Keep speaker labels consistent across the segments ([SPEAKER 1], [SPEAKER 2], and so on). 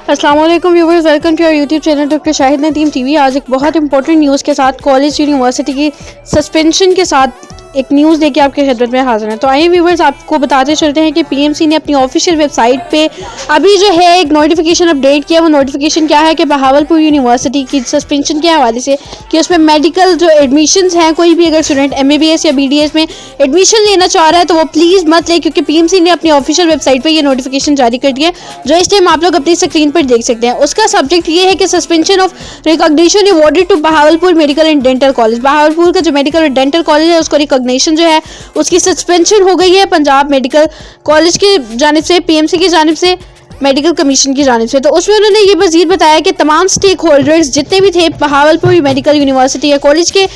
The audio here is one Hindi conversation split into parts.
[SPEAKER 1] अस्सलाम वालेकुम viewers, welcome to our YouTube channel doctor Shahid Nadeem TV. आज एक बहुत इंपॉर्टेंट न्यूज़ के साथ कॉलेज यूनिवर्सिटी की सस्पेंशन के साथ एक न्यूज़ लेके आपके खिदमत में हाजिर हैं। तो आइए व्यूअर्स, आपको बताते चलते हैं कि पीएमसी ने अपनी ऑफिशियल वेबसाइट पे अभी जो है एक नोटिफिकेशन अपडेट किया। वो नोटिफिकेशन क्या है कि बहावलपुर यूनिवर्सिटी की सस्पेंशन के हवाले से कि उसमें मेडिकल जो एडमिशन्स हैं, कोई भी अगर स्टूडेंट MBBS या BDS में एडमिशन लेना चाह रहा है तो वो प्लीज़ मत ले, क्योंकि पीएमसी ने अपनी ऑफिशियल वेबसाइट पर ये नोटिफिकेशन जारी कर दिया है, जो इस टाइम आप लोग अपनी स्क्रीन पर देख सकते हैं। उसका सब्जेक्ट ये है कि suspension of recognition awarded to Bahawalpur medical and dental college. Bahawalpur का जो मेडिकल और डेंटल कॉलेज है उसको रिकॉग्निशन जो है उसकी सस्पेंशन हो गई है पंजाब मेडिकल कॉलेज की जानिब से, पीएमसी की जानिब से, मेडिकल कमीशन की जानिब से। तो उसमें उन्होंने ये मजीद बताया कि तमाम स्टेक होल्डर्स जितने भी थे बहावलपुर मेडिकल यूनिवर्सिटी या कॉलेज के,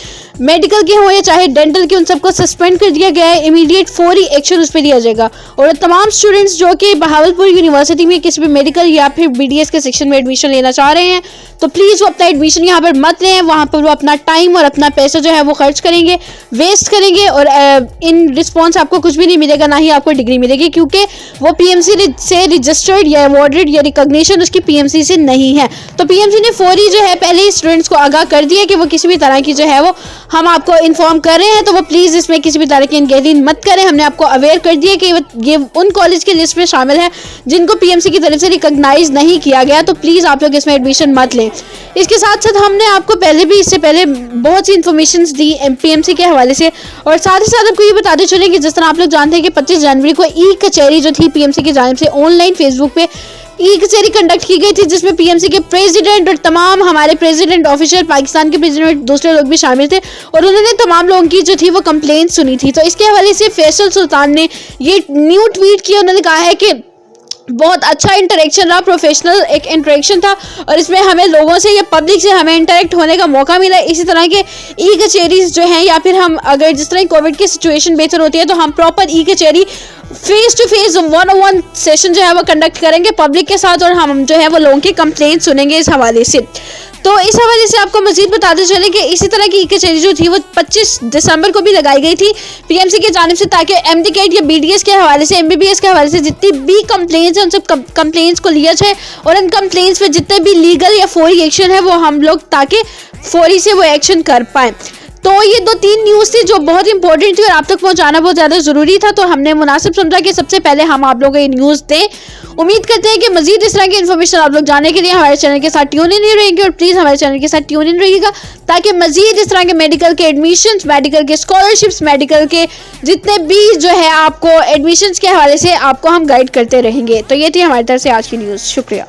[SPEAKER 1] मेडिकल के हो या चाहे डेंटल के, उन सबको सस्पेंड कर दिया गया है। इमीडिएट फौरी एक्शन उस पर लिया जाएगा। और तमाम स्टूडेंट्स जो कि बहावलपुर यूनिवर्सिटी में किसी भी मेडिकल या फिर BDS के सेक्शन में एडमिशन लेना चाह रहे हैं तो प्लीज़ वो अपना एडमिशन यहाँ पर मत लें। वहाँ पर वो अपना टाइम और अपना पैसा जो है वो खर्च करेंगे, वेस्ट करेंगे, और इन रिस्पॉन्स आपको कुछ भी नहीं मिलेगा, ना ही आपको डिग्री मिलेगी, क्योंकि वो PMC से रजिस्टर्ड या अवॉर्डेड या रिकॉग्निशन उसकी PMC से नहीं है। तो PMC ने फौरी जो है पहले ही स्टूडेंट्स को आगाह कर दिया कि वो किसी भी तरह की जो है वो हम आपको इन्फॉर्म कर रहे हैं, तो वो प्लीज़ इसमें किसी भी तरह की एंगेजिंग मत करें। हमने आपको अवेयर कर दिया कि ये उन कॉलेज की लिस्ट में शामिल है जिनको PMC की तरफ से रिकॉग्नाइज नहीं किया गया, तो प्लीज़ आप लोग इसमें एडमिशन मत लें। इसके साथ साथ हमने आपको इससे पहले बहुत सी इन्फॉर्मेशन दी PMC के हवाले से, और साथ ही साथ आपको ये बताते चलें कि जिस तरह आप लोग जानते हैं कि 25 जनवरी को कचहरी जो थी PMC की जानिब से ऑनलाइन फेसबुक पे कचहरी कंडक्ट की गई थी, जिसमें PMC के प्रेसिडेंट और तमाम हमारे प्रेसिडेंट ऑफिशियल, पाकिस्तान के प्रेसिडेंट, दूसरे लोग भी शामिल थे, और उन्होंने तमाम लोगों की जो थी वो कंप्लेंट सुनी थी। तो इसके हवाले से फैसल सुल्तान ने ये न्यू ट्वीट किया। उन्होंने कहा है कि बहुत अच्छा इंटरेक्शन रहा, प्रोफेशनल एक इंटरेक्शन था, और इसमें हमें लोगों से या पब्लिक से हमें इंटरेक्ट होने का मौका मिला। इसी तरह के कचहरीज जो हैं, या फिर हम अगर जिस तरह कोविड की सिचुएशन बेहतर होती है तो हम प्रॉपर कचहरी face to face 1-on-1 session जो है वो कंडक्ट करेंगे पब्लिक के साथ, और हम जो है वो लोगों की कंप्लेंट सुनेंगे इस हवाले से। तो इस हवाले से आपको मजीद बताते चले कि इसी तरह की कचहरी जो थी वो 25 दिसंबर को भी लगाई गई थी PMC की जानिब से, ताकि MD-CAT या BDS के हवाले से, MBBS के हवाले से जितनी भी कंप्लेंट्स हैं उन सब कंप्लेंट्स को लिया जाए, और उन कंप्लेंट्स पे जितने भी लीगल या फौरी एक्शन है वो हम लोग ताकि फौरी से वो एक्शन कर पाएँ। तो ये 2-3 न्यूज़ थी जो बहुत इंपॉर्टेंट थी और आप तक पहुंचाना बहुत ज़्यादा ज़रूरी था, तो हमने मुनासिब समझा कि सबसे पहले हम आप लोगों को ये न्यूज़ दें। उम्मीद करते हैं कि मजीद इस तरह की इन्फॉर्मेशन आप लोग जानने के लिए हमारे चैनल के साथ ट्यून इन रहेंगे, और प्लीज़ हमारे चैनल के साथ ट्यून इन रहिएगा, ताकि मजीद इस तरह के मेडिकल के एडमिशन्स, मेडिकल के स्कॉलरशिप्स, मेडिकल के जितने भी जो है आपको एडमिशन्स के हवाले से आपको हम गाइड करते रहेंगे। तो ये थी हमारी तरफ से आज की न्यूज़। शुक्रिया।